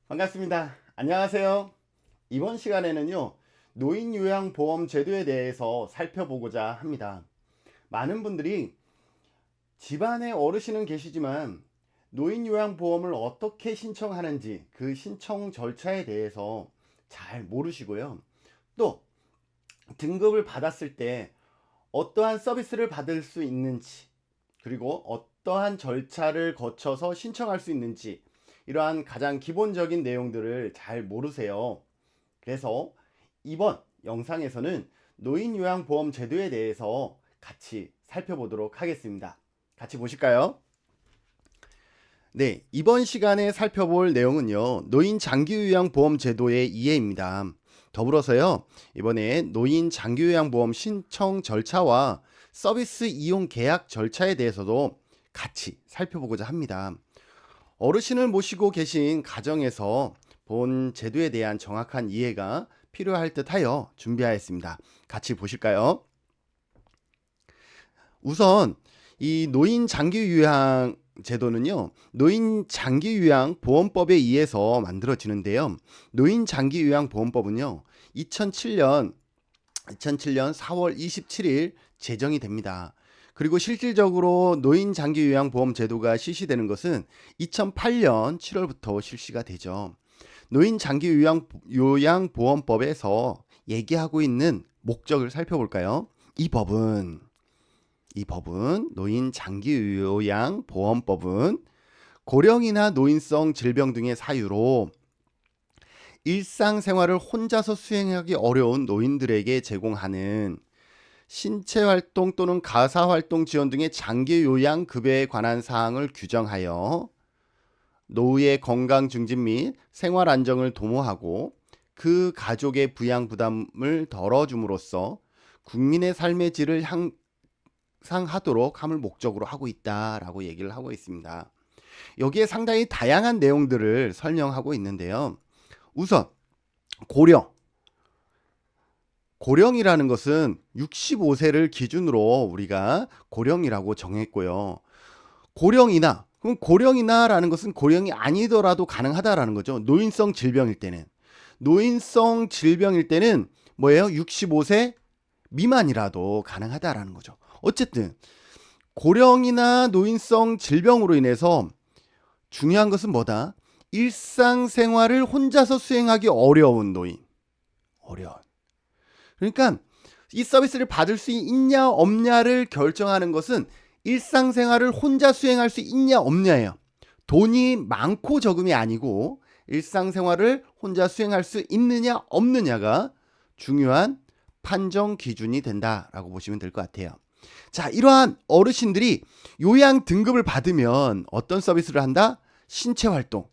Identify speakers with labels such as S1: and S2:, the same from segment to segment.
S1: 반갑습니다. 안녕하세요. 이번 시간에는요, 노인요양보험 제도에 대해서 살펴보고자 합니다. 많은 분들이 집안에 어르신은 계시지만 노인요양보험을 어떻게 신청하는지 그 신청 절차에 대해서 잘 모르시고요. 또 등급을 받았을 때 어떠한 서비스를 받을 수 있는지, 그리고 어떠한 절차를 거쳐서 신청할 수 있는지, 이러한 가장 기본적인 내용들을 잘 모르세요. 그래서 이번 영상에서는 노인요양보험 제도에 대해서 같이 살펴보도록 하겠습니다. 같이 보실까요? 네, 이번 시간에 살펴볼 내용은요, 노인장기요양보험 제도의 이해입니다. 더불어서요, 이번에 노인장기요양보험 신청 절차와 서비스 이용 계약 절차에 대해서도 같이 살펴보고자 합니다. 어르신을 모시고 계신 가정에서 본 제도에 대한 정확한 이해가 필요할 듯하여 준비하였습니다. 같이 보실까요? 우선 이 노인 장기 요양 제도는요, 노인 장기 요양 보험법에 의해서 만들어지는데요. 노인 장기 요양 보험법은요, 2007년 4월 27일 제정이 됩니다. 그리고 실질적으로 노인 장기 요양 보험 제도가 실시되는 것은 2008년 7월부터 실시가 되죠. 노인 장기 요양 보험법에서 얘기하고 있는 목적을 살펴볼까요? 이 법은 노인 장기 요양 보험법은 고령이나 노인성 질병 등의 사유로 일상생활을 혼자서 수행하기 어려운 노인들에게 제공하는 신체활동 또는 가사활동 지원 등의 장기 요양 급여에 관한 사항을 규정하여 노후의 건강 증진 및 생활 안정을 도모하고 그 가족의 부양 부담을 덜어줌으로써 국민의 삶의 질을 향상하도록 함을 목적으로 하고 있다라고 얘기를 하고 있습니다. 여기에 상당히 다양한 내용들을 설명하고 있는데요. 우선 고령이라는 것은 65세를 기준으로 우리가 고령이라고 정했고요. 그럼 고령이나라는 것은 고령이 아니더라도 가능하다라는 거죠. 노인성 질병일 때는 뭐예요? 65세 미만이라도 가능하다라는 거죠. 어쨌든 고령이나 노인성 질병으로 인해서 중요한 것은 뭐다? 일상생활을 혼자서 수행하기 어려운 노인. 그러니까 이 서비스를 받을 수 있냐 없냐를 결정하는 것은 일상생활을 혼자 수행할 수 있냐 없냐예요. 돈이 많고 적음이 아니고 일상생활을 혼자 수행할 수 있느냐 없느냐가 중요한 판정 기준이 된다라고 보시면 될 것 같아요. 자, 이러한 어르신들이 요양 등급을 받으면 어떤 서비스를 한다? 신체활동,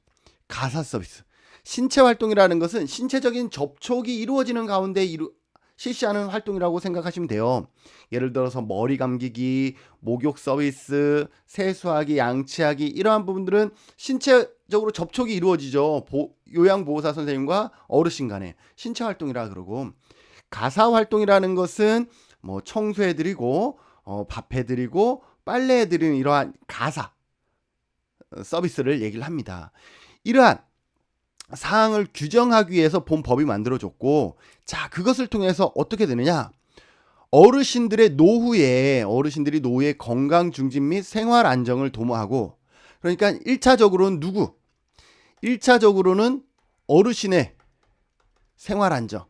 S1: 가사 서비스. 신체활동이라는 것은 신체적인 접촉이 이루어지는 가운데 실시하는 활동이라고 생각하시면 돼요. 예를 들어서 머리 감기기, 목욕 서비스, 세수하기, 양치하기, 이러한 부분들은 신체적으로 접촉이 이루어지죠. 요양보호사 선생님과 어르신 간에 신체 활동이라 그러고, 가사 활동이라는 것은 뭐 청소해드리고 밥해드리고 빨래해드리는 이러한 가사 서비스를 얘기를 합니다. 이러한 사항을 규정하기 위해서 본 법이 만들어졌고, 자, 그것을 통해서 어떻게 되느냐? 어르신들이 노후에 건강 증진 및 생활 안정을 도모하고, 그러니까 1차적으로는 어르신의 생활 안정,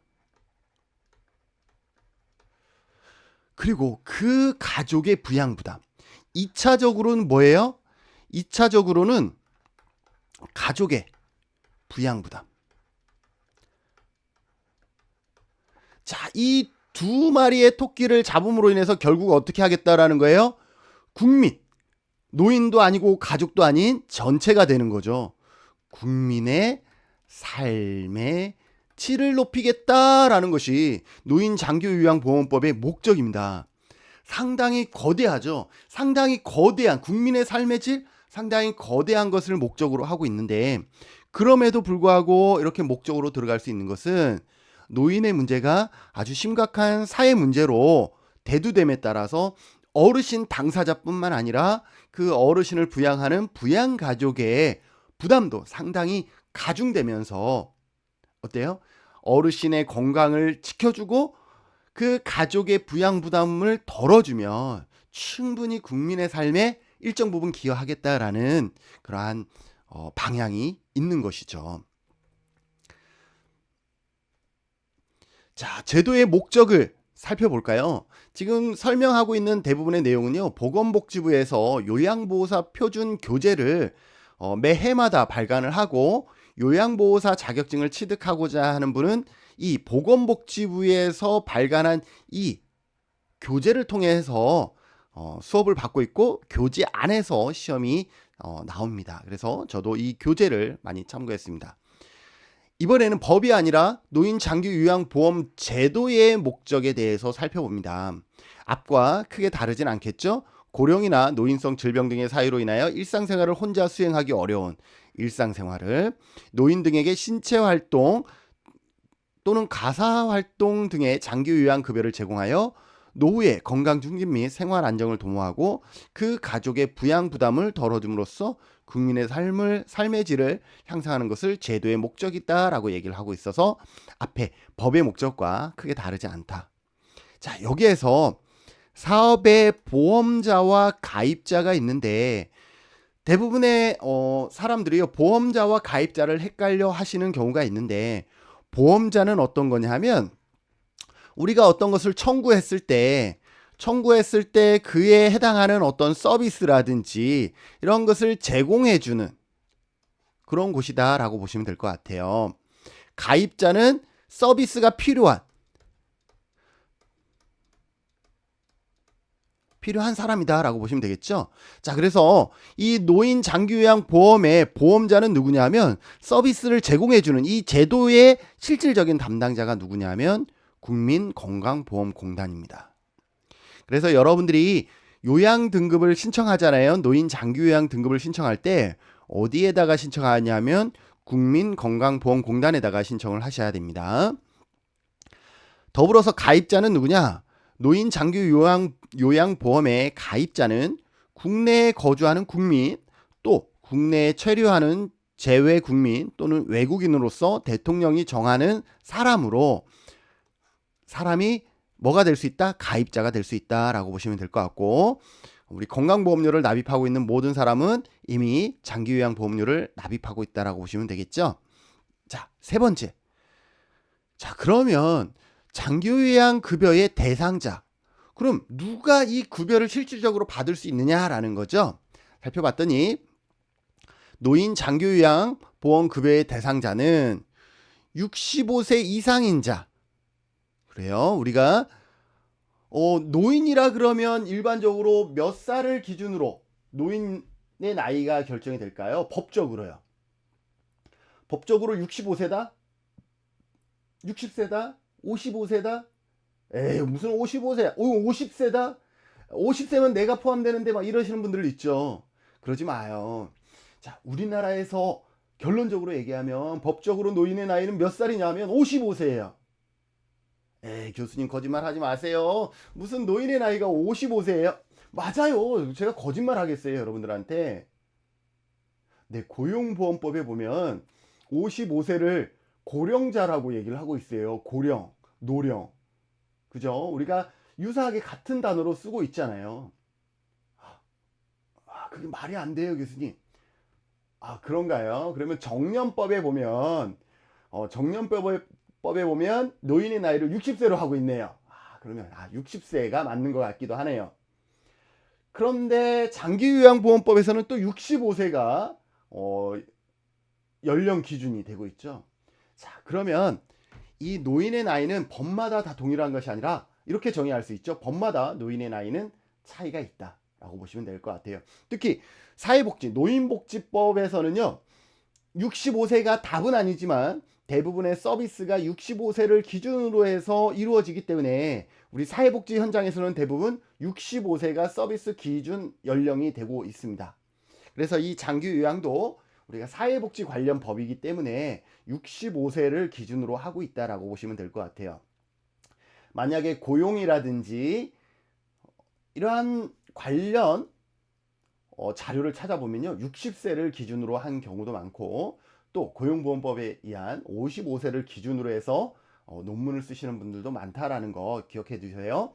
S1: 그리고 그 가족의 부양 부담. 2차적으로는 뭐예요? 2차적으로는 가족의 부양 부담. 자, 이 두 마리의 토끼를 잡음으로 인해서 결국 어떻게 하겠다라는 거예요? 노인도 아니고 가족도 아닌 전체가 되는 거죠. 국민의 삶의 질을 높이겠다라는 것이 노인 장기 요양보험법의 목적입니다. 상당히 거대하죠. 상당히 거대한 국민의 삶의 질, 상당히 거대한 것을 목적으로 하고 있는데, 그럼에도 불구하고 이렇게 목적으로 들어갈 수 있는 것은 노인의 문제가 아주 심각한 사회 문제로 대두됨에 따라서 어르신 당사자뿐만 아니라 그 어르신을 부양하는 부양 가족의 부담도 상당히 가중되면서 어때요? 어르신의 건강을 지켜주고 그 가족의 부양 부담을 덜어주면 충분히 국민의 삶에 일정 부분 기여하겠다라는 그러한 방향이 있는 것이죠. 자, 제도의 목적을 살펴볼까요? 지금 설명하고 있는 대부분의 내용은요, 보건복지부에서 요양보호사 표준 교재를 매해마다 발간을 하고 요양보호사 자격증을 취득하고자 하는 분은 이 보건복지부에서 발간한 이 교재를 통해서 수업을 받고 있고 교재 안에서 시험이 나옵니다. 그래서 저도 이 교재를 많이 참고했습니다. 이번에는 법이 아니라 노인 장기 요양보험 제도의 목적에 대해서 살펴봅니다. 앞과 크게 다르진 않겠죠? 고령이나 노인성 질병 등의 사유로 인하여 일상생활을 혼자 수행하기 어려운 일상생활을 노인 등에게 신체활동 또는 가사활동 등의 장기 요양급여를 제공하여 노후의 건강 증진 및 생활 안정을 도모하고 그 가족의 부양 부담을 덜어줌으로써 국민의 삶의 질을 향상하는 것을 제도의 목적이다라고 얘기를 하고 있어서 앞에 법의 목적과 크게 다르지 않다. 자, 여기에서 사업의 보험자와 가입자가 있는데 대부분의 사람들이요, 보험자와 가입자를 헷갈려 하시는 경우가 있는데 보험자는 어떤 거냐 하면 우리가 어떤 것을 청구했을 때 그에 해당하는 어떤 서비스라든지 이런 것을 제공해주는 그런 곳이다라고 보시면 될 것 같아요. 가입자는 서비스가 필요한 사람이다라고 보시면 되겠죠. 자, 그래서 이 노인 장기요양 보험의 보험자는 누구냐면 서비스를 제공해주는 이 제도의 실질적인 담당자가 누구냐면 국민건강보험공단입니다. 그래서 여러분들이 요양 등급을 신청하잖아요. 노인 장기요양 등급을 신청할 때 어디에다가 신청하냐면 국민건강보험공단에다가 신청을 하셔야 됩니다. 더불어서 가입자는 누구냐? 노인 장기요양보험의 가입자는 국내에 거주하는 국민, 또 국내에 체류하는 재외 국민 또는 외국인으로서 대통령이 정하는 사람으로 사람이 뭐가 될 수 있다? 가입자가 될 수 있다라고 보시면 될 것 같고, 우리 건강보험료를 납입하고 있는 모든 사람은 이미 장기요양보험료를 납입하고 있다라고 보시면 되겠죠. 자, 세 번째. 자, 그러면 장기요양급여의 대상자, 그럼 누가 이 급여를 실질적으로 받을 수 있느냐라는 거죠. 살펴봤더니 노인 장기요양보험급여의 대상자는 65세 이상인 자. 그래요. 우리가 노인이라 그러면 일반적으로 몇 살을 기준으로 노인의 나이가 결정이 될까요? 법적으로요. 법적으로 65세다? 60세다? 55세다? 에이, 무슨 55세? 50세다? 50세면 내가 포함되는데 막 이러시는 분들 있죠. 그러지 마요. 자, 우리나라에서 결론적으로 얘기하면 법적으로 노인의 나이는 몇 살이냐면 55세예요. 에이, 교수님 거짓말 하지 마세요. 무슨 노인의 나이가 55세예요? 맞아요. 제가 거짓말 하겠어요, 여러분들한테. 네, 고용보험법에 보면 55세를 고령자라고 얘기를 하고 있어요. 고령, 노령. 그죠? 우리가 유사하게 같은 단어로 쓰고 있잖아요. 그게 말이 안 돼요, 교수님. 그런가요? 그러면 정년법에 보면 정년법에 보면 노인의 나이를 60세로 하고 있네요. 그러면 60세가 맞는 것 같기도 하네요. 그런데 장기요양보험법에서는 또 65세가 연령 기준이 되고 있죠. 자, 그러면 이 노인의 나이는 법마다 다 동일한 것이 아니라 이렇게 정의할 수 있죠. 법마다 노인의 나이는 차이가 있다라고 보시면 될 것 같아요. 특히 사회복지, 노인복지법에서는요. 65세가 답은 아니지만 대부분의 서비스가 65세를 기준으로 해서 이루어지기 때문에 우리 사회복지 현장에서는 대부분 65세가 서비스 기준 연령이 되고 있습니다. 그래서 이 장기요양도 우리가 사회복지 관련 법이기 때문에 65세를 기준으로 하고 있다라고 보시면 될 것 같아요. 만약에 고용이라든지 이러한 관련 자료를 찾아보면요, 60세를 기준으로 한 경우도 많고 또 고용보험법에 의한 55세를 기준으로 해서 논문을 쓰시는 분들도 많다라는 거 기억해 두세요.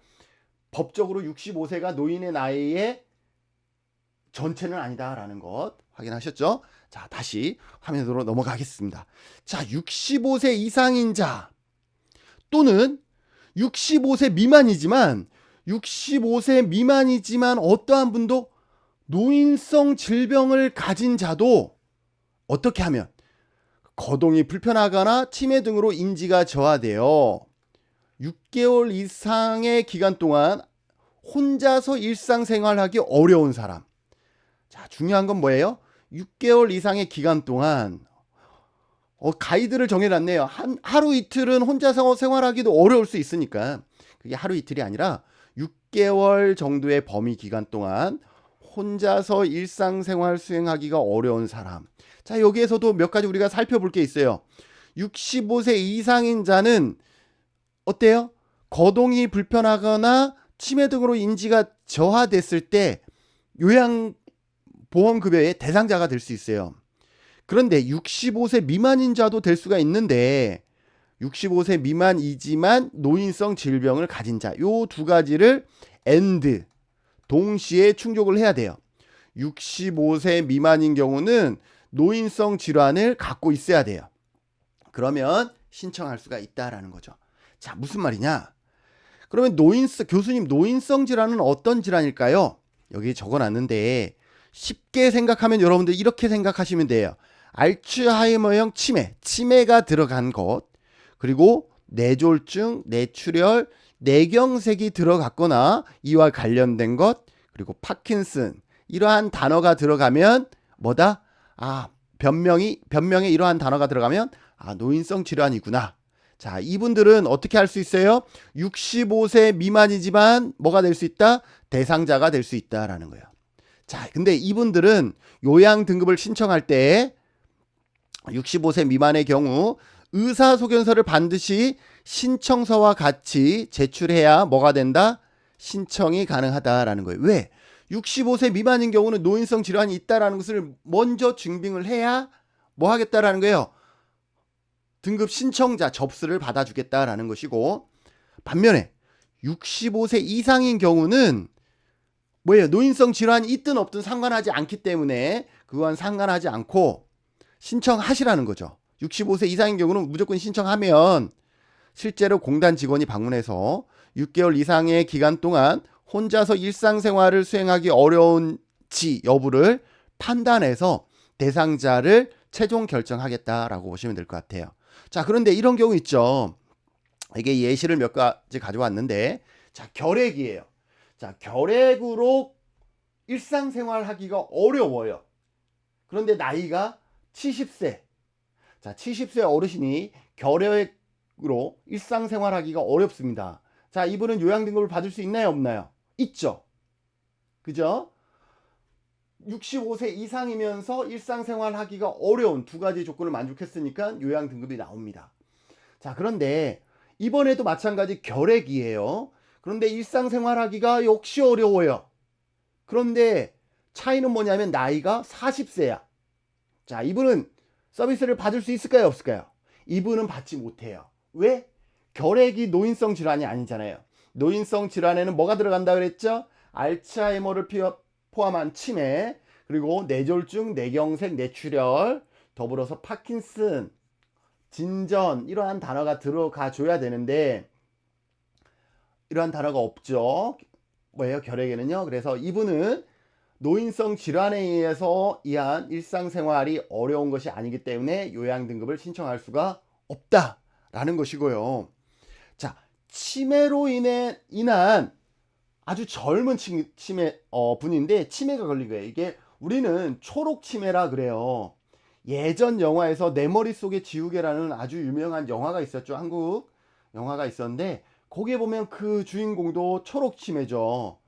S1: 법적으로 65세가 노인의 나이의 전체는 아니다라는 것 확인하셨죠? 자, 다시 화면으로 넘어가겠습니다. 자, 65세 이상인 자 또는 65세 미만이지만 어떠한 분도 노인성 질병을 가진 자도 어떻게 하면 거동이 불편하거나 치매 등으로 인지가 저하되어 6개월 이상의 기간 동안 혼자서 일상생활하기 어려운 사람. 자, 중요한 건 뭐예요? 6개월 이상의 기간 동안 가이드를 정해놨네요. 하루 이틀은 혼자서 생활하기도 어려울 수 있으니까 그게 하루 이틀이 아니라 6개월 정도의 범위 기간 동안 혼자서 일상생활 수행하기가 어려운 사람. 자, 여기에서도 몇 가지 우리가 살펴볼 게 있어요. 65세 이상인 자는 어때요? 거동이 불편하거나 치매 등으로 인지가 저하됐을 때 요양보험급여의 대상자가 될 수 있어요. 그런데 65세 미만인 자도 될 수가 있는데 65세 미만이지만 노인성 질병을 가진 자, 요 두 가지를 and 동시에 충족을 해야 돼요. 65세 미만인 경우는 노인성 질환을 갖고 있어야 돼요. 그러면 신청할 수가 있다라는 거죠. 자, 무슨 말이냐? 그러면 교수님 노인성 질환은 어떤 질환일까요? 여기 적어놨는데 쉽게 생각하면 여러분들 이렇게 생각하시면 돼요. 알츠하이머형 치매가 들어간 것, 그리고 뇌졸중, 뇌출혈, 뇌경색이 들어갔거나 이와 관련된 것, 그리고 파킨슨, 이러한 단어가 들어가면 뭐다? 변명에 이러한 단어가 들어가면 노인성 질환이구나. 자, 이분들은 어떻게 할 수 있어요? 65세 미만이지만 뭐가 될 수 있다? 대상자가 될 수 있다라는 거예요. 자, 근데 이분들은 요양 등급을 신청할 때 65세 미만의 경우 의사소견서를 반드시 신청서와 같이 제출해야 뭐가 된다? 신청이 가능하다라는 거예요. 왜? 65세 미만인 경우는 노인성 질환이 있다라는 것을 먼저 증빙을 해야 뭐 하겠다라는 거예요? 등급 신청자 접수를 받아주겠다라는 것이고, 반면에 65세 이상인 경우는 뭐예요? 노인성 질환이 있든 없든 상관하지 않기 때문에 그건 상관하지 않고 신청하시라는 거죠. 65세 이상인 경우는 무조건 신청하면 실제로 공단 직원이 방문해서 6개월 이상의 기간 동안 혼자서 일상생활을 수행하기 어려운지 여부를 판단해서 대상자를 최종 결정하겠다라고 보시면 될 것 같아요. 자, 그런데 이런 경우 있죠. 이게 예시를 몇 가지 가져왔는데, 자, 결핵이에요. 자, 결핵으로 일상생활 하기가 어려워요. 그런데 나이가 70세. 자, 70세 어르신이 결핵으로 일상생활 하기가 어렵습니다. 자, 이분은 요양등급을 받을 수 있나요, 없나요? 있죠. 그죠? 65세 이상이면서 일상생활 하기가 어려운 두 가지 조건을 만족했으니까 요양등급이 나옵니다. 자, 그런데 이번에도 마찬가지 결핵이에요. 그런데 일상생활 하기가 역시 어려워요. 그런데 차이는 뭐냐면 나이가 40세야. 자, 이분은 서비스를 받을 수 있을까요, 없을까요? 이분은 받지 못해요. 왜? 결핵이 노인성 질환이 아니잖아요. 노인성 질환에는 뭐가 들어간다 그랬죠? 알츠하이머를 포함한 치매, 그리고 뇌졸중, 뇌경색, 뇌출혈, 더불어서 파킨슨, 진전, 이러한 단어가 들어가 줘야 되는데 이러한 단어가 없죠. 뭐예요? 결핵에는요. 그래서 이분은 노인성 질환에 의해서 이한 일상생활이 어려운 것이 아니기 때문에 요양등급을 신청할 수가 없다라는 것이고요. 자, 치매로 인한 아주 젊은 분인데 치매가 걸린 거예요. 이게 우리는 초록치매라 그래요. 예전 영화에서 내 머릿속의 지우개라는 아주 유명한 영화가 있었죠. 한국 영화가 있었는데 거기에 보면 그 주인공도 초록치매죠.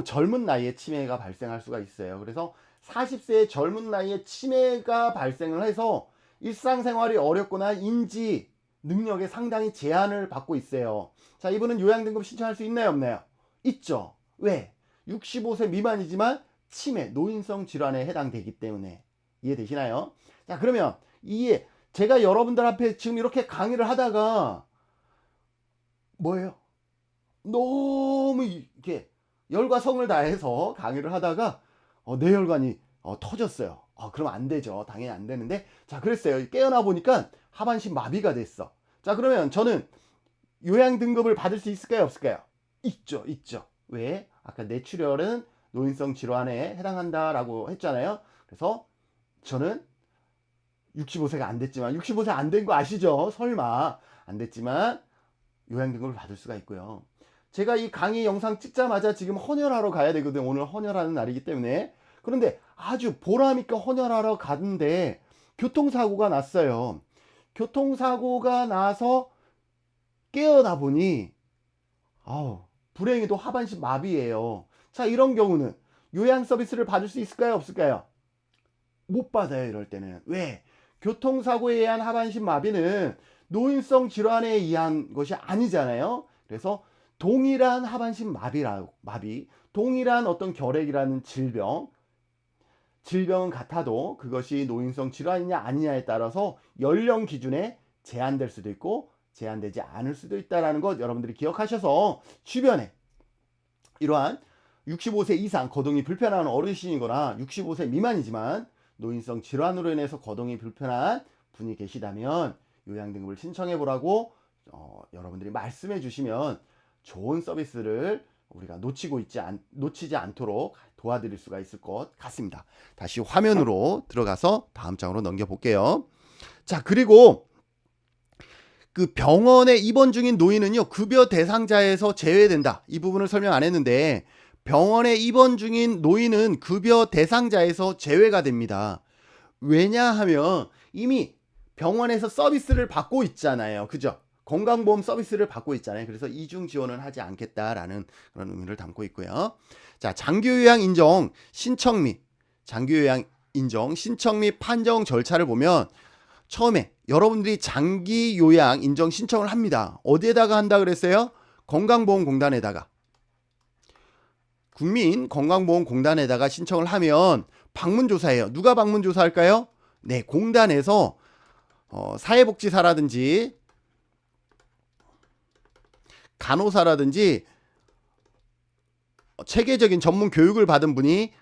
S1: 젊은 나이에 치매가 발생할 수가 있어요. 그래서 40세의 젊은 나이에 치매가 발생을 해서 일상생활이 어렵거나 인지 능력에 상당히 제한을 받고 있어요. 자, 이분은 요양등급 신청할 수 있나요, 없나요? 있죠. 왜? 65세 미만이지만 치매, 노인성 질환에 해당되기 때문에 이해되시나요? 자, 그러면 제가 여러분들 앞에 지금 이렇게 강의를 하다가 뭐예요? 너무 이렇게 열과 성을 다해서 강의를 하다가 뇌혈관이 터졌어요. 그럼 안 되죠. 당연히 안 되는데, 자, 그랬어요. 깨어나 보니까 하반신 마비가 됐어. 자, 그러면 저는 요양 등급을 받을 수 있을까요? 없을까요? 있죠. 왜? 아까 뇌출혈은 노인성 질환에 해당한다라고 했잖아요. 그래서 저는 65세가 안 됐지만, 65세 안 된 거 아시죠? 설마 안 됐지만 요양 등급을 받을 수가 있고요. 제가 이 강의 영상 찍자마자 지금 헌혈하러 가야 되거든요. 오늘 헌혈하는 날이기 때문에. 그런데 아주 보람있게 헌혈하러 가는데 교통사고가 났어요. 교통사고가 나서 깨어나 보니 불행히도 하반신 마비예요. 자, 이런 경우는 요양 서비스를 받을 수 있을까요? 없을까요? 못 받아요. 이럴 때는. 왜? 교통사고에 의한 하반신 마비는 노인성 질환에 의한 것이 아니잖아요. 그래서 동일한 하반신 마비, 동일한 어떤 결핵이라는 질병은 같아도 그것이 노인성 질환이냐 아니냐에 따라서 연령 기준에 제한될 수도 있고 제한되지 않을 수도 있다는 것 여러분들이 기억하셔서 주변에 이러한 65세 이상 거동이 불편한 어르신이거나 65세 미만이지만 노인성 질환으로 인해서 거동이 불편한 분이 계시다면 요양 등급을 신청해 보라고 여러분들이 말씀해 주시면 좋은 서비스를 우리가 놓치지 않도록 도와드릴 수가 있을 것 같습니다. 다시 화면으로 들어가서 다음 장으로 넘겨볼게요. 자, 그리고 그 병원에 입원 중인 노인은요, 급여 대상자에서 제외된다. 이 부분을 설명 안 했는데 병원에 입원 중인 노인은 급여 대상자에서 제외가 됩니다. 왜냐하면 이미 병원에서 서비스를 받고 있잖아요. 그죠? 건강보험 서비스를 받고 있잖아요. 그래서 이중 지원을 하지 않겠다라는 그런 의미를 담고 있고요. 자, 장기요양 인정 신청 및 판정 절차를 보면 처음에 여러분들이 장기요양 인정 신청을 합니다. 어디에다가 한다 그랬어요? 건강보험공단에다가. 국민건강보험공단에다가 신청을 하면 방문조사예요. 누가 방문조사할까요? 네, 공단에서 사회복지사라든지 간호사라든지 체계적인 전문 교육을 받은 분이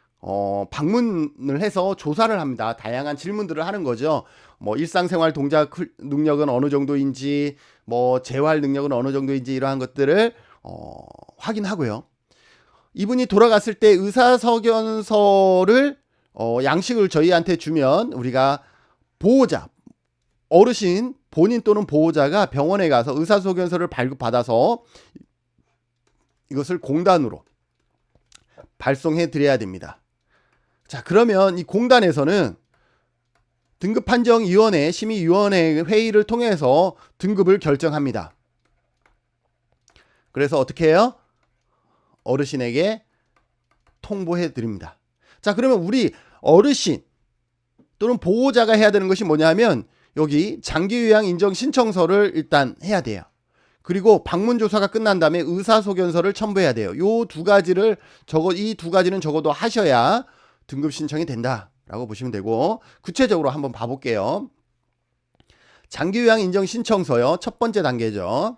S1: 방문을 해서 조사를 합니다. 다양한 질문들을 하는 거죠. 뭐 일상생활 동작 능력은 어느 정도인지, 뭐 재활 능력은 어느 정도인지 이러한 것들을 확인하고요. 이분이 돌아갔을 때 의사석연서를 양식을 저희한테 주면 우리가 보호자, 어르신 본인 또는 보호자가 병원에 가서 의사소견서를 발급받아서 이것을 공단으로 발송해 드려야 됩니다. 자, 그러면 이 공단에서는 등급판정위원회, 심의위원회 회의를 통해서 등급을 결정합니다. 그래서 어떻게 해요? 어르신에게 통보해 드립니다. 자, 그러면 우리 어르신 또는 보호자가 해야 되는 것이 뭐냐면 여기 장기요양 인정 신청서를 일단 해야 돼요. 그리고 방문조사가 끝난 다음에 의사소견서를 첨부해야 돼요. 이 두 가지는 적어도 하셔야 등급 신청이 된다라고 보시면 되고, 구체적으로 한번 봐볼게요. 장기요양 인정 신청서요. 첫 번째 단계죠.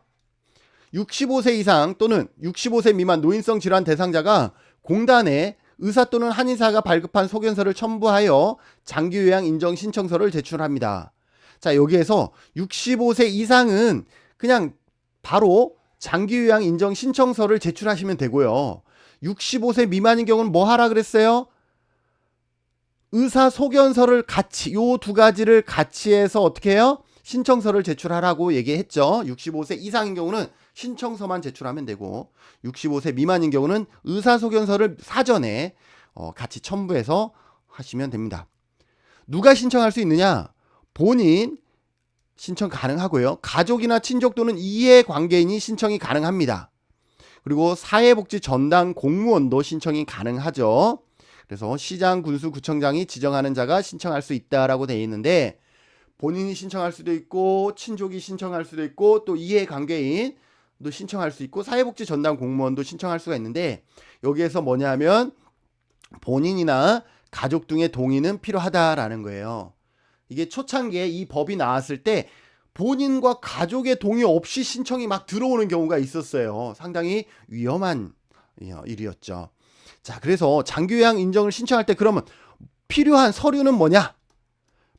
S1: 65세 이상 또는 65세 미만 노인성 질환 대상자가 공단에 의사 또는 한의사가 발급한 소견서를 첨부하여 장기요양 인정 신청서를 제출합니다. 자, 여기에서 65세 이상은 그냥 바로 장기요양 인정 신청서를 제출하시면 되고요. 65세 미만인 경우는 뭐 하라 그랬어요? 의사 소견서를 같이, 요 두 가지를 같이 해서 어떻게 해요? 신청서를 제출하라고 얘기했죠. 65세 이상인 경우는 신청서만 제출하면 되고, 65세 미만인 경우는 의사 소견서를 사전에 같이 첨부해서 하시면 됩니다. 누가 신청할 수 있느냐? 본인 신청 가능하고요. 가족이나 친족 또는 이해관계인이 신청이 가능합니다. 그리고 사회복지 전담 공무원도 신청이 가능하죠. 그래서 시장, 군수, 구청장이 지정하는 자가 신청할 수 있다라고 되어 있는데, 본인이 신청할 수도 있고 친족이 신청할 수도 있고 또 이해관계인도 신청할 수 있고 사회복지 전담 공무원도 신청할 수가 있는데, 여기에서 뭐냐면 본인이나 가족 등의 동의는 필요하다라는 거예요. 이게 초창기에 이 법이 나왔을 때 본인과 가족의 동의 없이 신청이 막 들어오는 경우가 있었어요. 상당히 위험한 일이었죠. 자, 그래서 장기요양 인정을 신청할 때 그러면 필요한 서류는 뭐냐?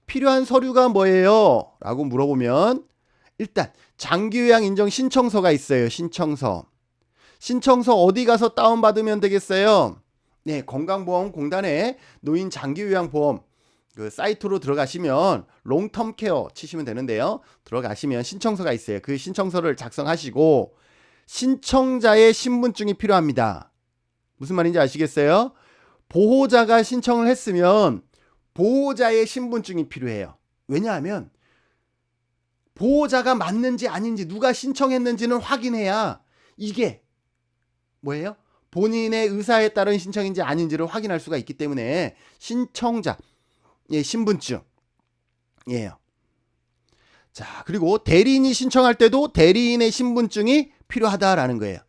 S1: 필요한 서류가 뭐예요? 라고 물어보면 일단 장기요양 인정 신청서가 있어요. 신청서 어디 가서 다운받으면 되겠어요? 네, 건강보험공단의 노인 장기요양보험 그 사이트로 들어가시면 롱텀 케어 치시면 되는데요. 들어가시면 신청서가 있어요. 그 신청서를 작성하시고 신청자의 신분증이 필요합니다. 무슨 말인지 아시겠어요? 보호자가 신청을 했으면 보호자의 신분증이 필요해요. 왜냐하면 보호자가 맞는지 아닌지 누가 신청했는지는 확인해야 이게 뭐예요? 본인의 의사에 따른 신청인지 아닌지를 확인할 수가 있기 때문에 신청자 신분증이에요. 자, 그리고 대리인이 신청할 때도 대리인의 신분증이 필요하다라는 거예요.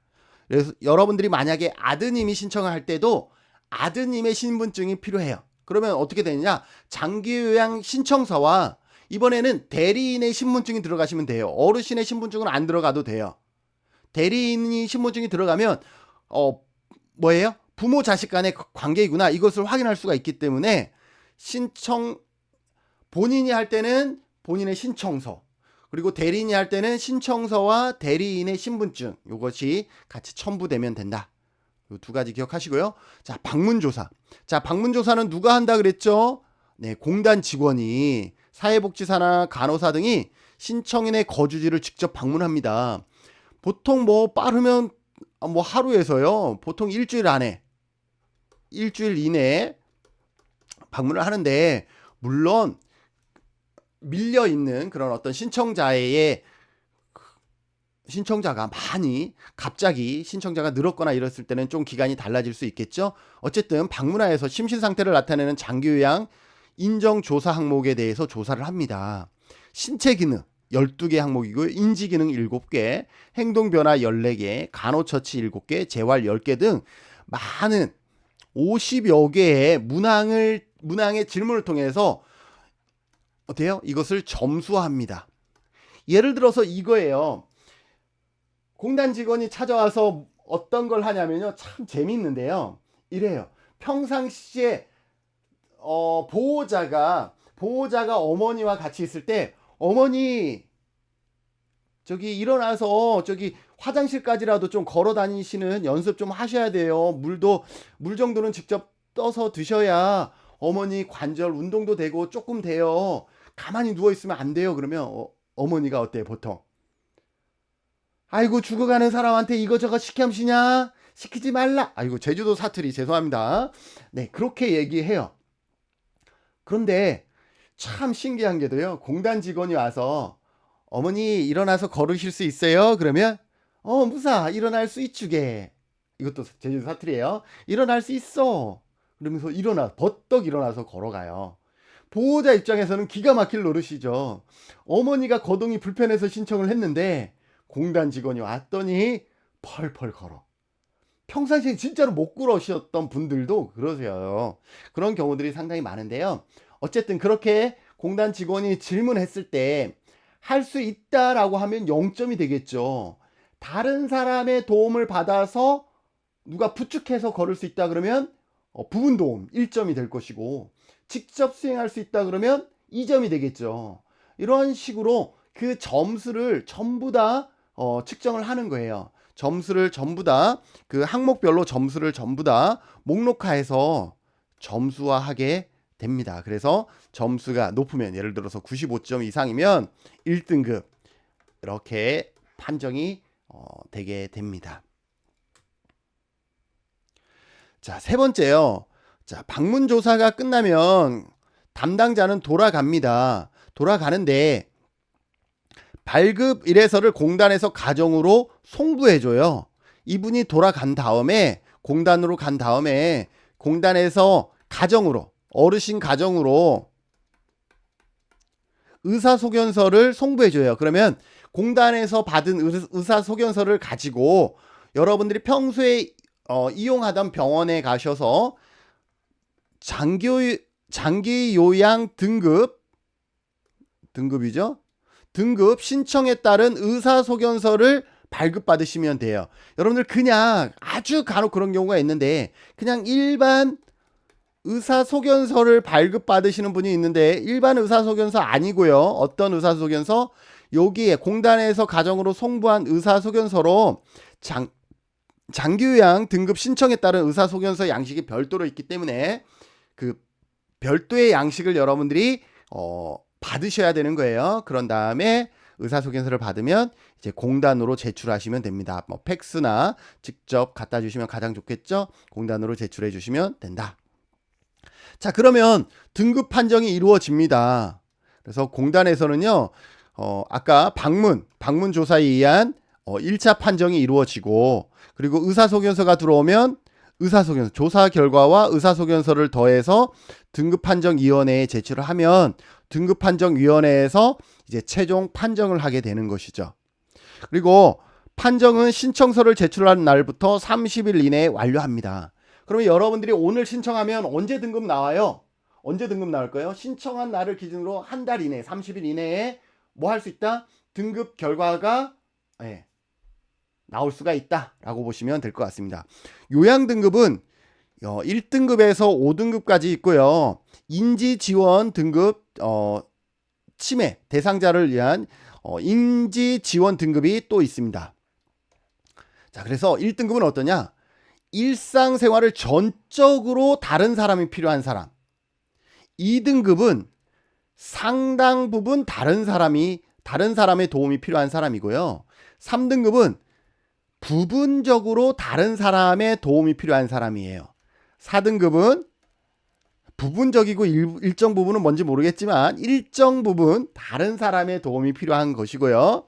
S1: 그래서 여러분들이 만약에 아드님이 신청을 할 때도 아드님의 신분증이 필요해요. 그러면 어떻게 되느냐? 장기요양 신청서와 이번에는 대리인의 신분증이 들어가시면 돼요. 어르신의 신분증은 안 들어가도 돼요. 대리인이 신분증이 들어가면 뭐예요? 부모 자식 간의 관계이구나 이것을 확인할 수가 있기 때문에 본인이 할 때는 본인의 신청서, 그리고 대리인이 할 때는 신청서와 대리인의 신분증 이것이 같이 첨부되면 된다. 이 두 가지 기억하시고요. 자, 방문조사. 자, 방문조사는 누가 한다 그랬죠? 네, 공단 직원이 사회복지사나 간호사 등이 신청인의 거주지를 직접 방문합니다. 보통 뭐 빠르면 뭐 하루에서요. 보통 일주일 이내에 방문을 하는데 물론 밀려 있는 그런 어떤 신청자가 많이 갑자기 신청자가 늘었거나 이랬을 때는 좀 기간이 달라질 수 있겠죠. 어쨌든 방문하여서 심신 상태를 나타내는 장기요양 인정조사 항목에 대해서 조사를 합니다. 신체 기능 12개 항목이고요. 인지 기능 7개, 행동 변화 14개, 간호처치 7개, 재활 10개 등 많은 50여 개의 문항의 질문을 통해서 어때요? 이것을 점수합니다. 예를 들어서 이거예요. 공단 직원이 찾아와서 어떤 걸 하냐면요. 참 재미있는데요. 이래요. 평상시에 보호자가 어머니와 같이 있을 때 어머니 저기 일어나서 저기 화장실까지라도 좀 걸어 다니시는 연습 좀 하셔야 돼요. 물 정도는 직접 떠서 드셔야 어머니 관절 운동도 되고 조금 돼요. 가만히 누워 있으면 안 돼요. 그러면 어머니가 어때요? 보통 아이고 죽어가는 사람한테 이거저거 시키냐? 시키지 말라. 아이고 제주도 사투리 죄송합니다. 네, 그렇게 얘기해요. 그런데 참 신기한 게도요. 공단 직원이 와서 어머니 일어나서 걸으실 수 있어요? 그러면 무사 일어날 수 있주게. 이것도 제주도 사투리예요. 일어날 수 있어. 그러면서 버떡 일어나서 걸어가요. 보호자 입장에서는 기가 막힐 노릇이죠. 어머니가 거동이 불편해서 신청을 했는데 공단 직원이 왔더니 펄펄 걸어. 평상시에 진짜로 못 걸으셨던 분들도 그러세요. 그런 경우들이 상당히 많은데요. 어쨌든 그렇게 공단 직원이 질문했을 때 할 수 있다라고 하면 0점이 되겠죠. 다른 사람의 도움을 받아서 누가 부축해서 걸을 수 있다 그러면 부분 도움 1점이 될 것이고, 직접 수행할 수 있다 그러면 2점이 되겠죠. 이런 식으로 그 점수를 전부 다 측정을 하는 거예요. 점수를 전부 다 그 항목별로 점수를 전부 다 목록화해서 점수화하게 됩니다. 그래서 점수가 높으면 예를 들어서 95점 이상이면 1등급 이렇게 판정이 되게 됩니다. 자, 세 번째요. 자, 방문 조사가 끝나면 담당자는 돌아갑니다. 돌아가는데 발급 일회서를 공단에서 가정으로 송부해줘요. 이분이 돌아간 다음에 공단으로 간 다음에 공단에서 가정으로 어르신 가정으로 의사소견서를 송부해줘요. 그러면 공단에서 받은 의사소견서를 가지고 여러분들이 평소에 이용하던 병원에 가셔서 장기 요양 등급이죠. 등급 신청에 따른 의사소견서를 발급받으시면 돼요. 여러분들 그냥 아주 간혹 그런 경우가 있는데 그냥 일반 의사소견서를 발급받으시는 분이 있는데 일반 의사소견서 아니고요. 어떤 의사소견서? 여기에 공단에서 가정으로 송부한 의사소견서로 장기요양 등급 신청에 따른 의사소견서 양식이 별도로 있기 때문에 그 별도의 양식을 여러분들이 받으셔야 되는 거예요. 그런 다음에 의사소견서를 받으면 이제 공단으로 제출하시면 됩니다. 뭐 팩스나 직접 갖다 주시면 가장 좋겠죠. 공단으로 제출해 주시면 된다. 자, 그러면 등급 판정이 이루어집니다. 그래서 공단에서는요, 아까 방문 조사에 의한 1차 판정이 이루어지고, 그리고 의사소견서가 들어오면 의사소견서, 조사 결과와 의사소견서를 더해서 등급판정위원회에 제출을 하면 등급판정위원회에서 이제 최종 판정을 하게 되는 것이죠. 그리고 판정은 신청서를 제출한 날부터 30일 이내에 완료합니다. 그러면 여러분들이 오늘 신청하면 언제 등급 나와요? 언제 등급 나올까요? 신청한 날을 기준으로 한 달 이내, 30일 이내에 뭐 할 수 있다? 등급 결과가 나올 수가 있다라고 보시면 될 것 같습니다. 요양 등급은 1등급에서 5등급까지 있고요. 인지 지원 등급 치매 대상자를 위한 인지 지원 등급이 또 있습니다. 자, 그래서 1등급은 어떠냐? 일상생활을 전적으로 다른 사람이 필요한 사람. 2등급은 상당 부분 다른 사람의 도움이 필요한 사람이고요. 3등급은 부분적으로 다른 사람의 도움이 필요한 사람이에요. 4등급은 부분적이고 일정 부분은 뭔지 모르겠지만 일정 부분 다른 사람의 도움이 필요한 것이고요.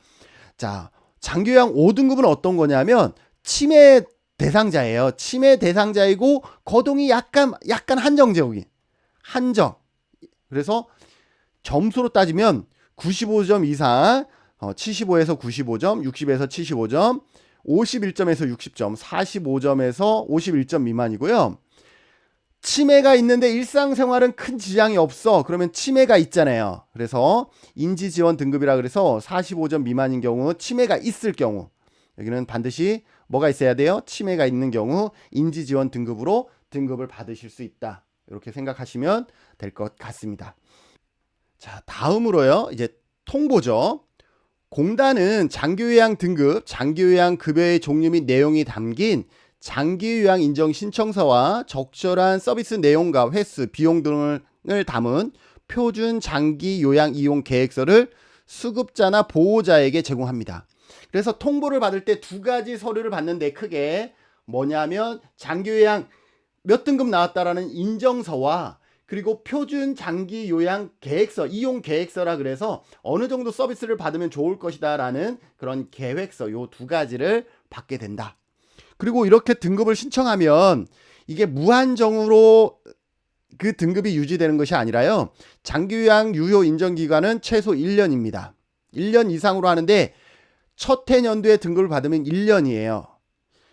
S1: 자, 장기요양 5등급은 어떤 거냐면 치매 대상자예요. 치매 대상자이고 거동이 약간 한정적인 한정. 그래서 점수로 따지면 95점 이상, 75에서 95점, 60에서 75점, 51점에서 60점, 45점에서 51점 미만이고요. 치매가 있는데 일상생활은 큰 지장이 없어. 그러면 치매가 있잖아요. 그래서 인지지원 등급이라 그래서 45점 미만인 경우, 치매가 있을 경우, 여기는 반드시 뭐가 있어야 돼요? 치매가 있는 경우 인지지원 등급으로 등급을 받으실 수 있다. 이렇게 생각하시면 될 것 같습니다. 자, 다음으로요. 이제 통보죠. 공단은 장기요양 등급, 장기요양 급여의 종류 및 내용이 담긴 장기요양 인정 신청서와 적절한 서비스 내용과 횟수, 비용 등을 담은 표준 장기요양 이용 계획서를 수급자나 보호자에게 제공합니다. 그래서 통보를 받을 때 두 가지 서류를 받는데 크게 뭐냐면 장기요양 몇 등급 나왔다라는 인정서와 그리고 표준 장기요양 계획서, 이용 계획서라 그래서 어느 정도 서비스를 받으면 좋을 것이다 라는 그런 계획서, 요 두 가지를 받게 된다. 그리고 이렇게 등급을 신청하면 이게 무한정으로 그 등급이 유지되는 것이 아니라요. 장기요양 유효 인정기간은 최소 1년입니다. 1년 이상으로 하는데 첫 해년도에 등급을 받으면 1년이에요.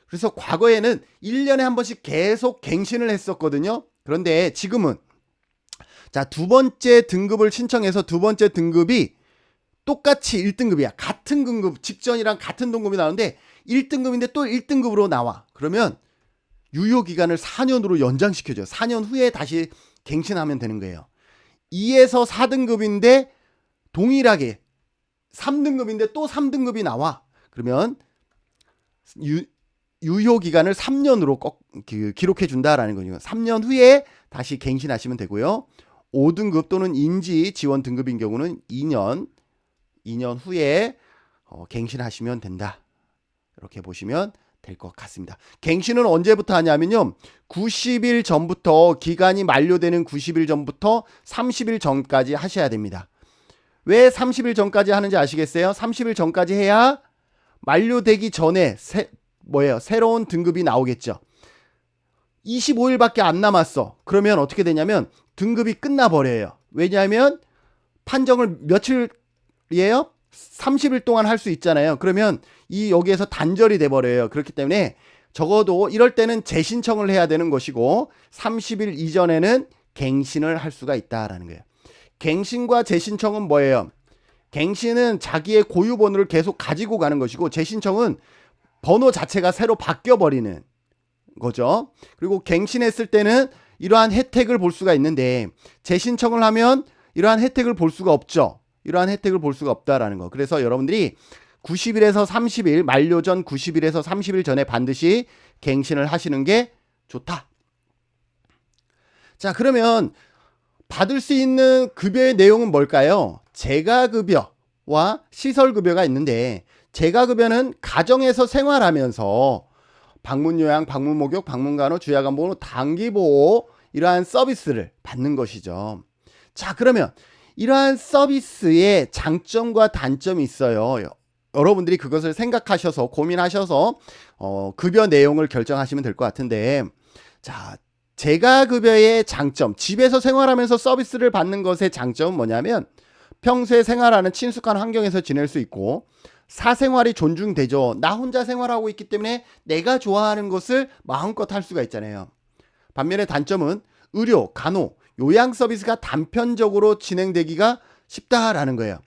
S1: 그래서 과거에는 1년에 한 번씩 계속 갱신을 했었거든요. 그런데 지금은 자, 두 번째 등급을 신청해서 두 번째 등급이 똑같이 1등급이야. 같은 등급, 직전이랑 같은 등급이 나오는데 1등급인데 또 1등급으로 나와. 그러면 유효기간을 4년으로 연장시켜줘요. 4년 후에 다시 갱신하면 되는 거예요. 2에서 4등급인데 동일하게 3등급인데 또 3등급이 나와. 그러면 유효기간을 3년으로 기록해 준다라는 거죠. 3년 후에 다시 갱신하시면 되고요. 5등급 또는 인지 지원 등급인 경우는 2년 후에 갱신하시면 된다. 이렇게 보시면 될 것 같습니다. 갱신은 언제부터 하냐면요. 90일 전부터, 기간이 만료되는 90일 전부터 30일 전까지 하셔야 됩니다. 왜 30일 전까지 하는지 아시겠어요? 30일 전까지 해야 만료되기 전에 새로운 등급이 나오겠죠. 25일밖에 안 남았어. 그러면 어떻게 되냐면 등급이 끝나버려요. 왜냐하면 판정을 며칠이에요? 30일 동안 할 수 있잖아요. 그러면 여기에서 단절이 돼버려요. 그렇기 때문에 적어도 이럴 때는 재신청을 해야 되는 것이고 30일 이전에는 갱신을 할 수가 있다라는 거예요. 갱신과 재신청은 뭐예요? 갱신은 자기의 고유 번호를 계속 가지고 가는 것이고 재신청은 번호 자체가 새로 바뀌어 버리는 거죠. 그리고 갱신했을 때는 이러한 혜택을 볼 수가 있는데 재신청을 하면 이러한 혜택을 볼 수가 없죠. 이러한 혜택을 볼 수가 없다라는 거. 그래서 여러분들이 90일에서 30일 만료 전 90일에서 30일 전에 반드시 갱신을 하시는 게 좋다. 자, 그러면 받을 수 있는 급여의 내용은 뭘까요? 재가급여와 시설급여가 있는데 재가급여는 가정에서 생활하면서 방문요양, 방문목욕, 방문간호, 주야간보호, 단기보호 이러한 서비스를 받는 것이죠. 자, 그러면 이러한 서비스의 장점과 단점이 있어요. 여러분들이 그것을 생각하셔서 고민하셔서 급여 내용을 결정하시면 될 것 같은데, 자, 재가급여의 장점, 집에서 생활하면서 서비스를 받는 것의 장점은 뭐냐면 평소에 생활하는 친숙한 환경에서 지낼 수 있고 사생활이 존중되죠. 나 혼자 생활하고 있기 때문에 내가 좋아하는 것을 마음껏 할 수가 있잖아요. 반면에 단점은 의료, 간호, 요양 서비스가 단편적으로 진행되기가 쉽다라는 거예요.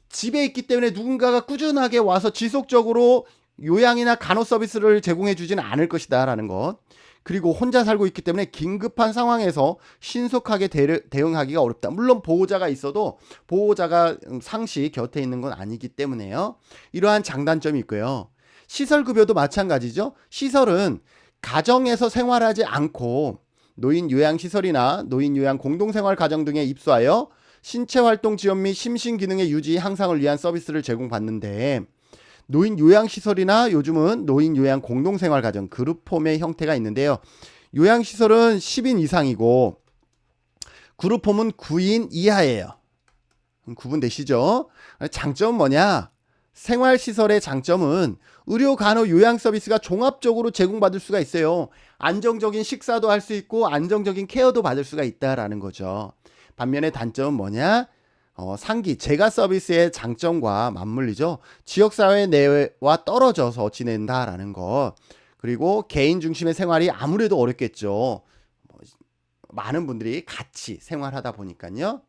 S1: 집에 있기 때문에 누군가가 꾸준하게 와서 지속적으로 요양이나 간호 서비스를 제공해 주지는 않을 것이다 라는 것. 그리고 혼자 살고 있기 때문에 긴급한 상황에서 신속하게 대응하기가 어렵다. 물론 보호자가 있어도 보호자가 상시 곁에 있는 건 아니기 때문에요. 이러한 장단점이 있고요. 시설급여도 마찬가지죠. 시설은 가정에서 생활하지 않고 노인요양시설이나 노인요양 공동생활 가정 등에 입소하여 신체활동 지원 및 심신기능의 유지 향상을 위한 서비스를 제공받는데 노인요양시설이나 요즘은 노인요양 공동생활 가정 그룹홈의 형태가 있는데요. 요양시설은 10인 이상이고 그룹홈은 9인 이하예요. 구분되시죠? 장점은 뭐냐? 생활시설의 장점은 의료, 간호, 요양 서비스가 종합적으로 제공받을 수가 있어요. 안정적인 식사도 할 수 있고 안정적인 케어도 받을 수가 있다라는 거죠. 반면에 단점은 뭐냐? 상기, 재가 서비스의 장점과 맞물리죠. 지역사회 내와 떨어져서 지낸다라는 것. 그리고 개인 중심의 생활이 아무래도 어렵겠죠. 많은 분들이 같이 생활하다 보니까요.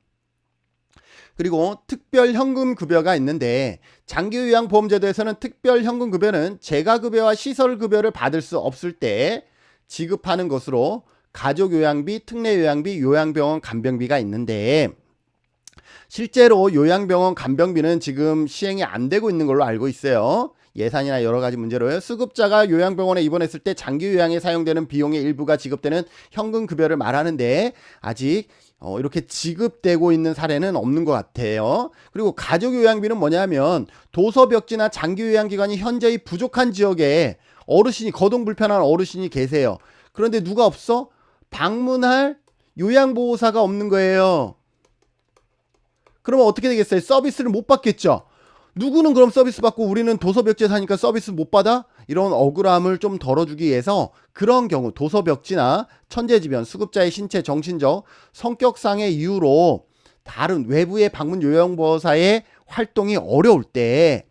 S1: 그리고 특별현금급여가 있는데 장기요양보험제도에서는 특별현금급여는 재가급여와 시설급여를 받을 수 없을 때 지급하는 것으로 가족요양비, 특례요양비, 요양병원 간병비가 있는데 실제로 요양병원 간병비는 지금 시행이 안 되고 있는 걸로 알고 있어요. 예산이나 여러 가지 문제로요. 수급자가 요양병원에 입원했을 때 장기요양에 사용되는 비용의 일부가 지급되는 현금급여를 말하는데 아직 이렇게 지급되고 있는 사례는 없는 것 같아요. 그리고 가족요양비는 뭐냐면 도서벽지나 장기요양기관이 현저히 부족한 지역에 어르신이 거동불편한 어르신이 계세요. 그런데 누가 없어? 방문할 요양보호사가 없는 거예요. 그러면 어떻게 되겠어요? 서비스를 못 받겠죠. 누구는 그럼 서비스 받고 우리는 도서벽지에 사니까 서비스 못 받아? 이런 억울함을 좀 덜어주기 위해서 그런 경우 도서벽지나 천재지변, 수급자의 신체, 정신적, 성격상의 이유로 다른 외부의 방문 요양보호사의 활동이 어려울 때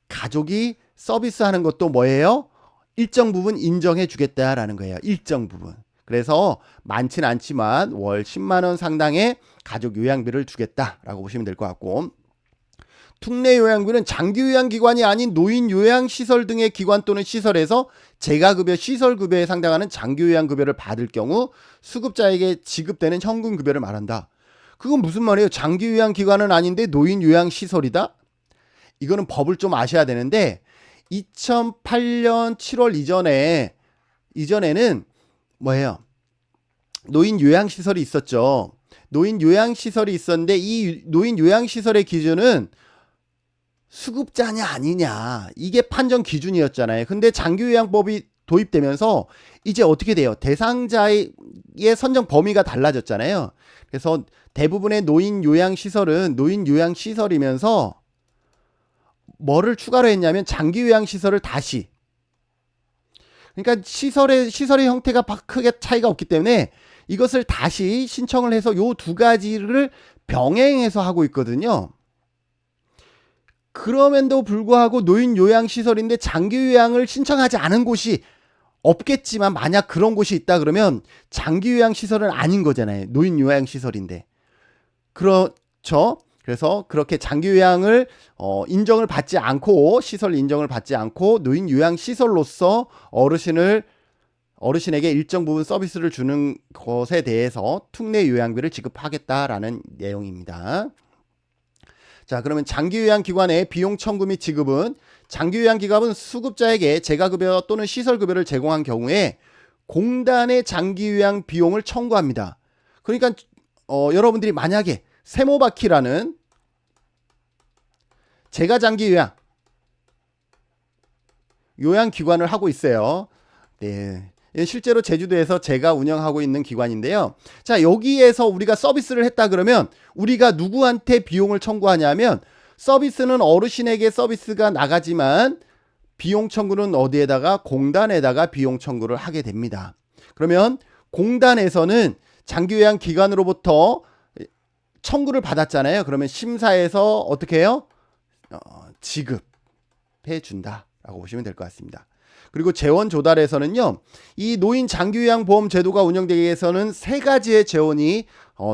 S1: 가족이 서비스하는 것도 뭐예요? 일정 부분 인정해 주겠다라는 거예요. 일정 부분. 그래서 많지는 않지만 월 10만 원 상당의 가족 요양비를 주겠다라고 보시면 될 것 같고 특례요양비는 장기요양기관이 아닌 노인요양시설 등의 기관 또는 시설에서 재가급여, 시설급여에 상당하는 장기요양급여를 받을 경우 수급자에게 지급되는 현금급여를 말한다. 그건 무슨 말이에요? 장기요양기관은 아닌데 노인요양시설이다? 이거는 법을 좀 아셔야 되는데 2008년 7월 이전에는 뭐예요? 노인요양시설이 있었죠. 노인요양시설이 있었는데 이 노인요양시설의 기준은 수급자냐 아니냐 이게 판정 기준이었잖아요. 근데 장기요양법이 도입되면서 이제 어떻게 돼요? 대상자의 선정 범위가 달라졌잖아요. 그래서 대부분의 노인요양시설은 노인요양시설이면서 뭐를 추가로 했냐면 장기요양시설을 다시 그러니까 시설의 형태가 크게 차이가 없기 때문에 이것을 다시 신청을 해서 요 두 가지를 병행해서 하고 있거든요. 그럼에도 불구하고 노인 요양시설인데 장기 요양을 신청하지 않은 곳이 없겠지만 만약 그런 곳이 있다 그러면 장기 요양시설은 아닌 거잖아요. 노인 요양시설인데. 그렇죠. 그래서 그렇게 장기 요양을 인정을 받지 않고 시설 인정을 받지 않고 노인 요양시설로서 어르신에게 일정 부분 서비스를 주는 것에 대해서 특례 요양비를 지급하겠다라는 내용입니다. 자, 그러면 장기요양기관의 비용 청구 및 지급은 장기요양기관은 수급자에게 재가급여 또는 시설급여를 제공한 경우에 공단의 장기요양 비용을 청구합니다. 그러니까 여러분들이 만약에 세모바키라는 재가장기요양 요양기관을 하고 있어요. 네. 실제로 제주도에서 제가 운영하고 있는 기관인데요. 자, 여기에서 우리가 서비스를 했다 그러면 우리가 누구한테 비용을 청구하냐면 서비스는 어르신에게 서비스가 나가지만 비용 청구는 어디에다가 공단에다가 비용 청구를 하게 됩니다. 그러면 공단에서는 장기요양 기관으로부터 청구를 받았잖아요. 그러면 심사에서 어떻게 해요? 지급해 준다라고 보시면 될 것 같습니다. 그리고 재원 조달에서는요, 이 노인 장기요양보험 제도가 운영되기 위해서는 세 가지의 재원이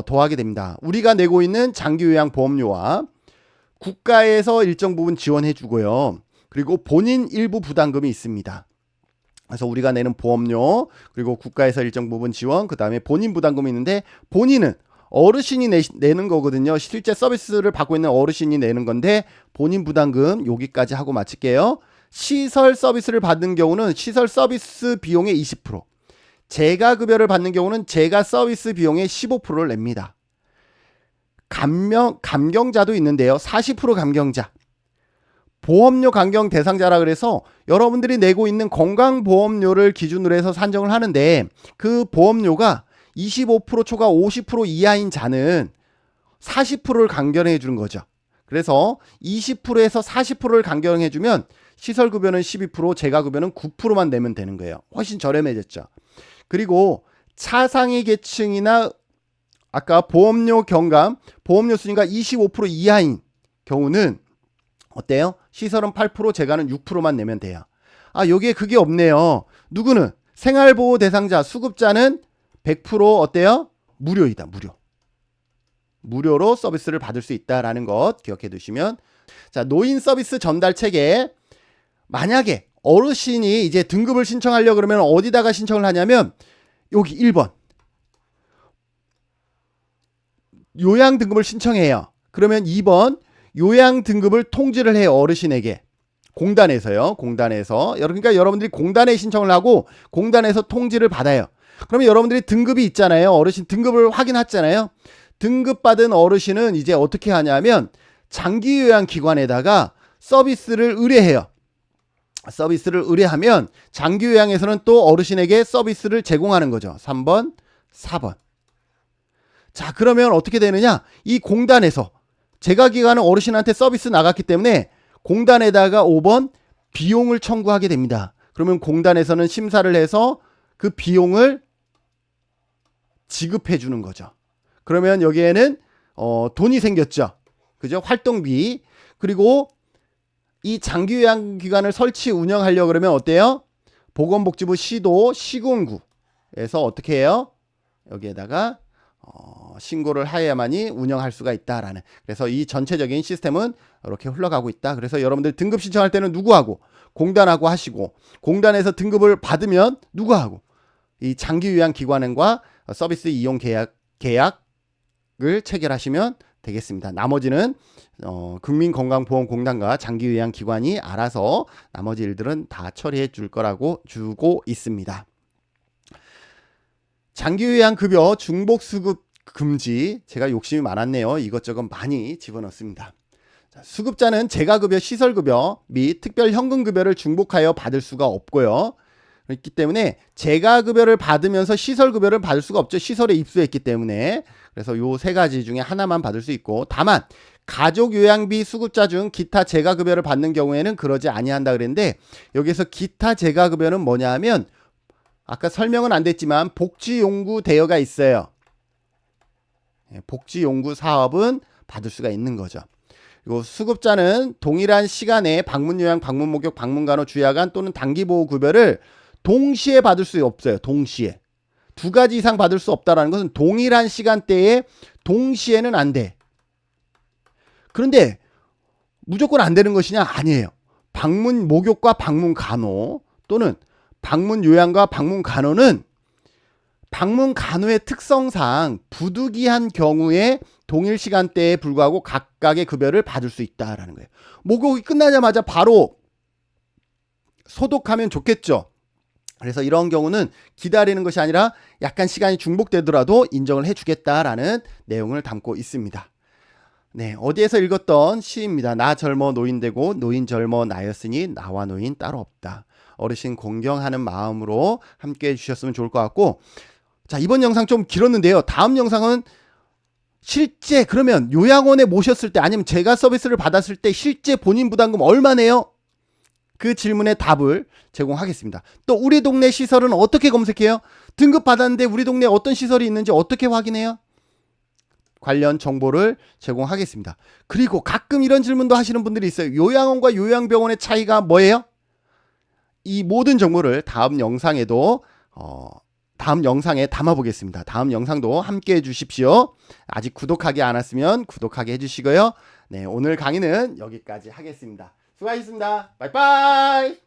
S1: 더하게 됩니다. 우리가 내고 있는 장기요양보험료와 국가에서 일정 부분 지원해 주고요. 그리고 본인 일부 부담금이 있습니다. 그래서 우리가 내는 보험료, 그리고 국가에서 일정 부분 지원, 그 다음에 본인 부담금이 있는데 본인은 어르신이 내는 거거든요. 실제 서비스를 받고 있는 어르신이 내는 건데 본인 부담금 여기까지 하고 마칠게요. 시설 서비스를 받는 경우는 시설 서비스 비용의 20%, 재가급여를 받는 경우는 재가 서비스 비용의 15%를 냅니다. 감경자도 있는데요. 40% 감경자. 보험료 감경 대상자라 그래서 여러분들이 내고 있는 건강보험료를 기준으로 해서 산정을 하는데 그 보험료가 25% 초과 50% 이하인 자는 40%를 감경해 주는 거죠. 그래서 20%에서 40%를 감경해 주면 시설급여는 12%, 재가급여는 9%만 내면 되는 거예요. 훨씬 저렴해졌죠. 그리고 차상위 계층이나 아까 보험료 경감, 보험료 순위가 25% 이하인 경우는 어때요? 시설은 8%, 재가는 6%만 내면 돼요. 아, 여기에 그게 없네요. 누구는? 생활보호 대상자, 수급자는 100% 어때요? 무료이다, 무료. 무료로 서비스를 받을 수 있다라는 것 기억해 두시면. 자, 노인 서비스 전달 체계. 만약에 어르신이 이제 등급을 신청하려고 그러면 어디다가 신청을 하냐면 여기 1번. 요양 등급을 신청해요. 그러면 2번 요양 등급을 통지를 해요. 어르신에게. 공단에서요. 공단에서. 그러니까 여러분들이 공단에 신청을 하고 공단에서 통지를 받아요. 그러면 여러분들이 등급이 있잖아요. 어르신 등급을 확인했잖아요. 등급받은 어르신은 이제 어떻게 하냐면 장기요양기관에다가 서비스를 의뢰해요. 서비스를 의뢰하면 장기요양에서는 또 어르신에게 서비스를 제공하는 거죠. 3번, 4번. 자, 그러면 어떻게 되느냐? 이 공단에서 재가기관은 어르신한테 서비스 나갔기 때문에 공단에다가 5번 비용을 청구하게 됩니다. 그러면 공단에서는 심사를 해서 그 비용을 지급해 주는 거죠. 그러면 여기에는 돈이 생겼죠. 그죠? 활동비. 그리고 이 장기요양기관을 설치 운영하려고 그러면 어때요? 보건복지부 시도 시군구에서 어떻게 해요? 여기에다가 신고를 하여야만이 운영할 수가 있다라는. 그래서 이 전체적인 시스템은 이렇게 흘러가고 있다. 그래서 여러분들 등급 신청할 때는 누구하고? 공단하고 하시고, 공단에서 등급을 받으면 누구하고? 이 장기요양기관과 서비스 이용 계약을 체결하시면 되겠습니다. 나머지는 국민건강보험공단과 장기요양기관이 알아서 나머지 일들은 다 처리해 줄 거라고 주고 있습니다. 장기요양급여 중복수급 금지. 제가 욕심이 많았네요. 이것저것 많이 집어넣습니다. 수급자는 재가급여, 시설급여 및 특별현금급여를 중복하여 받을 수가 없고요. 그렇기 때문에 재가급여를 받으면서 시설급여를 받을 수가 없죠. 시설에 입소했기 때문에. 그래서 요 세 가지 중에 하나만 받을 수 있고, 다만 가족요양비 수급자 중 기타 재가급여를 받는 경우에는 그러지 아니한다 그랬는데, 여기서 기타 재가급여는 뭐냐 하면 아까 설명은 안 됐지만 복지용구 대여가 있어요. 복지용구 사업은 받을 수가 있는 거죠. 그리고 수급자는 동일한 시간에 방문 요양, 방문 목욕, 방문 간호, 주야간 또는 단기 보호 급여를 동시에 받을 수 없어요. 동시에. 두 가지 이상 받을 수 없다라는 것은 동일한 시간대에 동시에는 안 돼. 그런데 무조건 안 되는 것이냐? 아니에요. 방문 목욕과 방문 간호 또는 방문 요양과 방문 간호는 방문 간호의 특성상 부득이한 경우에 동일 시간대에 불구하고 각각의 급여를 받을 수 있다라는 거예요. 목욕이 끝나자마자 바로 소독하면 좋겠죠. 그래서 이런 경우는 기다리는 것이 아니라 약간 시간이 중복되더라도 인정을 해주겠다라는 내용을 담고 있습니다. 네, 어디에서 읽었던 시입니다. 나 젊어 노인 되고 노인 젊어 나였으니 나와 노인 따로 없다. 어르신 공경하는 마음으로 함께 해주셨으면 좋을 것 같고, 자, 이번 영상 좀 길었는데요. 다음 영상은 실제 그러면 요양원에 모셨을 때 아니면 제가 서비스를 받았을 때 실제 본인 부담금 얼마 내요? 그 질문의 답을 제공하겠습니다. 또 우리 동네 시설은 어떻게 검색해요? 등급 받았는데 우리 동네에 어떤 시설이 있는지 어떻게 확인해요? 관련 정보를 제공하겠습니다. 그리고 가끔 이런 질문도 하시는 분들이 있어요. 요양원과 요양병원의 차이가 뭐예요? 이 모든 정보를 다음 영상에 담아 보겠습니다. 다음 영상도 함께 해 주십시오. 아직 구독하기 안 왔으면 구독하게 해 주시고요. 네, 오늘 강의는 여기까지 하겠습니다. 수고하셨습니다. 바이바이.